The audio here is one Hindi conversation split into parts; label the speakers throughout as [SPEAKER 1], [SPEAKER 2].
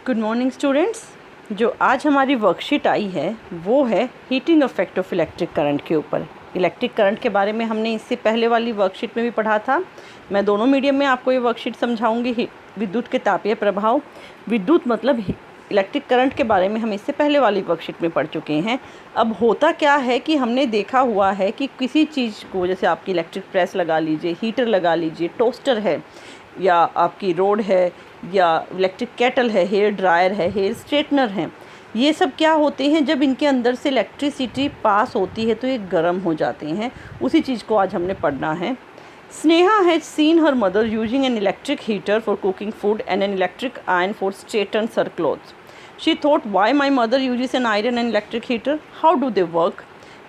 [SPEAKER 1] Good morning students. जो आज हमारी वर्कशीट आई है वो है heating effect of electric current के ऊपर। इलेक्ट्रिक करंट के बारे में हमने इससे पहले वाली वर्कशीट में भी पढ़ा था। मैं दोनों मीडियम में आपको ये वर्कशीट समझाऊंगी। विद्युत के तापीय प्रभाव, विद्युत मतलब इलेक्ट्रिक करंट के बारे में हम इससे पहले वाली वर्कशीट में पढ़ चुके हैं। अब होता क्या है कि हमने देखा हुआ है कि किसी चीज़ को, जैसे आपकी इलेक्ट्रिक प्रेस लगा लीजिए, हीटर लगा लीजिए, टोस्टर है, या आपकी रोड है, या इलेक्ट्रिक केटल है, हेयर ड्रायर है, हेयर स्ट्रेटनर है, ये सब क्या होते हैं, जब इनके अंदर से इलेक्ट्रिसिटी पास होती है तो ये गर्म हो जाते हैं। उसी चीज़ को आज हमने पढ़ना है। Sneha has seen her mother using an electric heater for cooking food and an electric iron for straighten her clothes. She thought, why my mother uses an iron and electric heater? How do they work?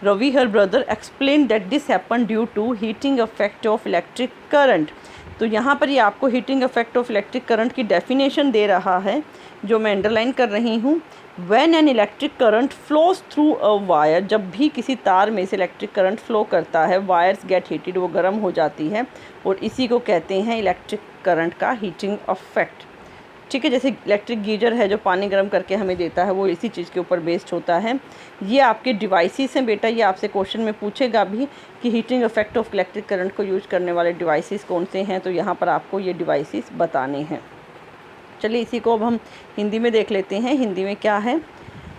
[SPEAKER 1] Ravi, her brother, explained that this happened due to heating effect of electric current. तो यहाँ पर ये आपको heating effect of electric current की डेफिनेशन दे रहा है, जो मैं अंडरलाइन कर रही हूँ। When an electric current flows through a wire, जब भी किसी तार में से इलेक्ट्रिक करंट फ्लो करता है, वायर्स गेट हीटेड, वो गर्म हो जाती है, और इसी को कहते हैं इलेक्ट्रिक करंट का हीटिंग इफेक्ट। ठीक है, जैसे इलेक्ट्रिक गीजर है जो पानी गर्म करके हमें देता है, वो इसी चीज़ के ऊपर बेस्ड होता है। ये आपके डिवाइसेस हैं बेटा, ये आपसे क्वेश्चन में पूछेगा भी कि heating effect of electric current को यूज करने वाले डिवाइसेस कौन से हैं, तो यहाँ पर आपको ये डिवाइसेस बताने हैं। चलिए इसी को अब हम हिंदी में देख लेते हैं। हिंदी में क्या है।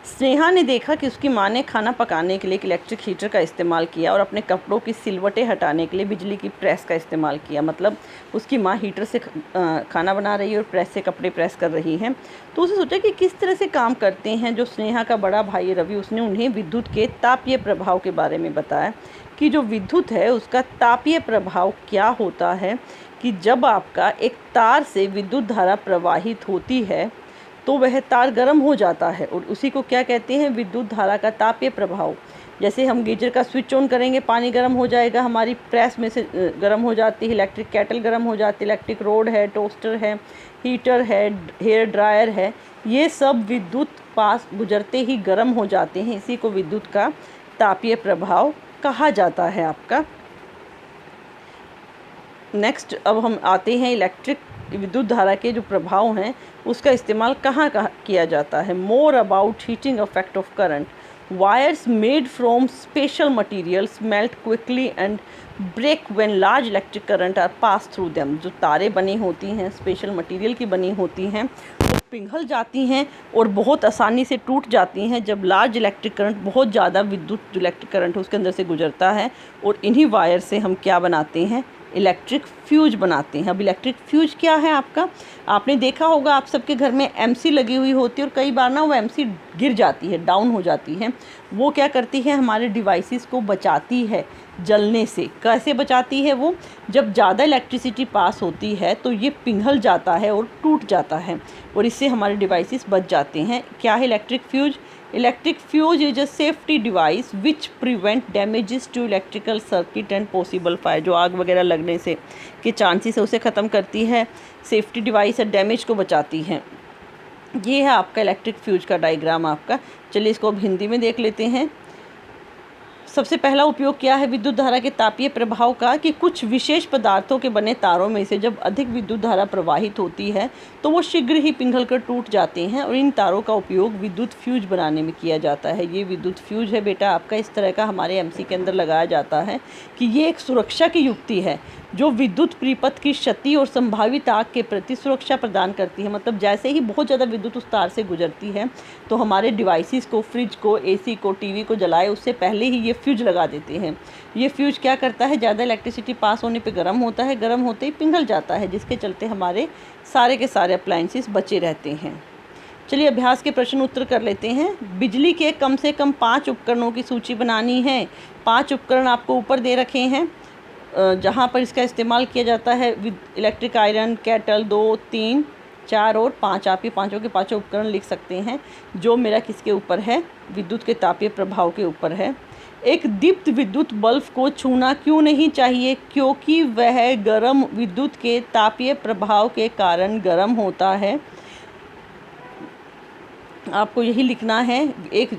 [SPEAKER 1] स्नेहा ने देखा कि उसकी माँ ने खाना पकाने के लिए एक इलेक्ट्रिक हीटर का इस्तेमाल किया और अपने कपड़ों की सिलवटें हटाने के लिए बिजली की प्रेस का इस्तेमाल किया। मतलब उसकी माँ हीटर से खाना बना रही है और प्रेस से कपड़े प्रेस कर रही हैं। तो उसे सोचा कि किस तरह से काम करते हैं। जो स्नेहा का बड़ा भाई रवि, उसने उन्हें विद्युत के तापीय प्रभाव के बारे में बताया कि जो विद्युत है उसका तापीय प्रभाव क्या होता है, कि जब आपका एक तार से विद्युत धारा प्रवाहित होती है तो वह तार गर्म हो जाता है, और उसी को क्या कहते हैं, विद्युत धारा का तापीय प्रभाव। जैसे हम गीजर का स्विच ऑन करेंगे, पानी गर्म हो जाएगा, हमारी प्रेस में से गर्म हो जाती है, इलेक्ट्रिक केटल गर्म हो जाती है, इलेक्ट्रिक रोड है, टोस्टर है, हीटर है, हेयर ड्रायर है, ये सब विद्युत पास गुजरते ही गर्म हो जाते हैं। इसी को विद्युत का तापीय प्रभाव कहा जाता है आपका। नेक्स्ट अब हम आते हैं इलेक्ट्रिक विद्युत धारा के जो प्रभाव हैं उसका इस्तेमाल कहाँ किया जाता है। More about heating effect of current. Wires made from special materials melt quickly and break when large electric current are pass through them. जो तारें बनी होती हैं, स्पेशल मटेरियल की बनी होती हैं, वो पिघल जाती हैं और बहुत आसानी से टूट जाती हैं जब लार्ज इलेक्ट्रिक करंट, बहुत ज़्यादा विद्युत इलेक्ट्रिक करंट उसके अंदर से गुजरता है। और इन्हीं वायर से हम क्या बनाते हैं, इलेक्ट्रिक फ्यूज बनाते हैं। अब इलेक्ट्रिक फ्यूज क्या है आपका, आपने देखा होगा आप सबके घर में एमसी लगी हुई होती है, और कई बार ना वो एमसी गिर जाती है, डाउन हो जाती है। वो क्या करती है, हमारे डिवाइसेस को बचाती है जलने से। कैसे बचाती है वो, जब ज़्यादा इलेक्ट्रिसिटी पास होती है तो ये पिघल जाता है और टूट जाता है, और इससे हमारे डिवाइसेस बच जाते हैं। क्या है electric fuse? Electric fuse is a safety device which prevent damages to electrical circuit and possible fire. जो आग वगैरह लगने से के चांसेस है उसे ख़त्म करती है। सेफ्टी डिवाइस है, डैमेज को बचाती है। ये है आपका इलेक्ट्रिक फ्यूज का डायग्राम आपका। चलिए इसको अब हिंदी में देख लेते हैं। सबसे पहला उपयोग क्या है विद्युत धारा के तापीय प्रभाव का, कि कुछ विशेष पदार्थों के बने तारों में से जब अधिक विद्युत धारा प्रवाहित होती है तो वो शीघ्र ही पिघलकर टूट जाते हैं, और इन तारों का उपयोग विद्युत फ्यूज बनाने में किया जाता है। ये विद्युत फ्यूज है बेटा आपका, इस तरह का हमारे एमसी के अंदर लगाया जाता है कि ये एक सुरक्षा की युक्ति है जो विद्युत परिपथ की क्षति और संभावित आग के प्रति सुरक्षा प्रदान करती है। मतलब जैसे ही बहुत ज़्यादा विद्युत उस तार से गुजरती है तो हमारे डिवाइसेस को, फ्रिज को, एसी को, टीवी को जलाए उससे पहले ही ये फ्यूज लगा देते हैं। ये फ्यूज क्या करता है, ज़्यादा इलेक्ट्रिसिटी पास होने पे गर्म होता है, गर्म होते ही पिघल जाता है, जिसके चलते हमारे सारे के सारे अप्लायंसेस बचे रहते हैं। चलिए अभ्यास के प्रश्न उत्तर कर लेते हैं। बिजली के कम से कम 5 उपकरणों की सूची बनानी है। 5 उपकरण आपको ऊपर दे रखे हैं जहाँ पर इसका इस्तेमाल किया जाता है। इलेक्ट्रिक आयरन, केटल 2, 3, 4 और 5। आप ये पाँचों के पाँचों उपकरण लिख सकते हैं। जो मेरा किसके ऊपर है, विद्युत के तापीय प्रभाव के ऊपर है। एक दीप्त विद्युत बल्ब को छूना क्यों नहीं चाहिए? क्योंकि वह गर्म विद्युत के तापीय प्रभाव के कारण गर्म होता है। आपको यही लिखना है, एक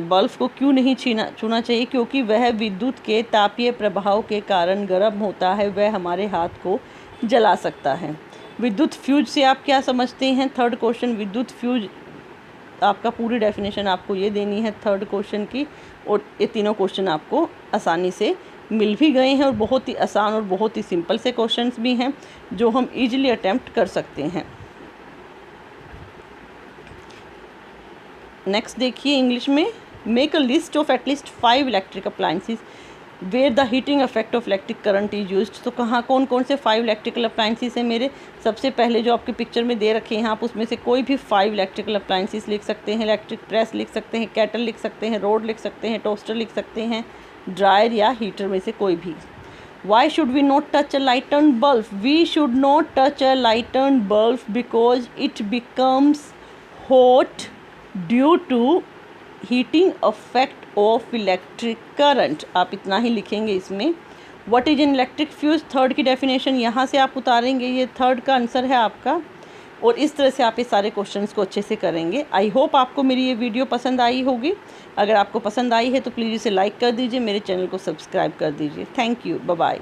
[SPEAKER 1] बल्ब को क्यों नहीं छूना चाहिए? क्योंकि वह विद्युत के तापीय प्रभाव के कारण गर्म होता है, वह हमारे हाथ को जला सकता है। विद्युत फ्यूज से आप क्या समझते हैं? थर्ड क्वेश्चन, विद्युत फ्यूज आपका पूरी डेफिनेशन आपको ये देनी है थर्ड क्वेश्चन की, और ये तीनों क्वेश्चन आपको आसानी से मिल भी गए हैं और बहुत ही आसान और बहुत ही सिंपल से क्वेश्चंस भी हैं जो हम इजीली अटेम्प्ट कर सकते हैं। नेक्स्ट देखिए इंग्लिश में, make a list of at least 5 electric appliances where the heating effect of electric current is used. तो कहाँ कौन कौन से 5 इलेक्ट्रिकल अप्लायंसेस हैं मेरे? सबसे पहले जो आपके पिक्चर में दे रखे हैं आप उसमें से कोई भी 5 इलेक्ट्रिकल अप्लायंसेस लिख सकते हैं। इलेक्ट्रिक प्रेस लिख सकते हैं, केटल लिख सकते हैं, रोड लिख सकते हैं, टोस्टर लिख सकते हैं, ड्रायर या हीटर में से कोई भी। Why should we not touch a light-on bulb? We should not touch a light-on bulb because it becomes hot due to heating effect of electric current। आप इतना ही लिखेंगे इसमें। What is an electric fuse? Third की डेफिनेशन यहाँ से आप उतारेंगे, ये थर्ड का आंसर है आपका। और इस तरह से आप ये सारे क्वेश्चंस को अच्छे से करेंगे। आई होप आपको मेरी ये वीडियो पसंद आई होगी। अगर आपको पसंद आई है तो प्लीज़ इसे लाइक कर दीजिए, मेरे चैनल को सब्सक्राइब कर दीजिए। Thank you, bye bye.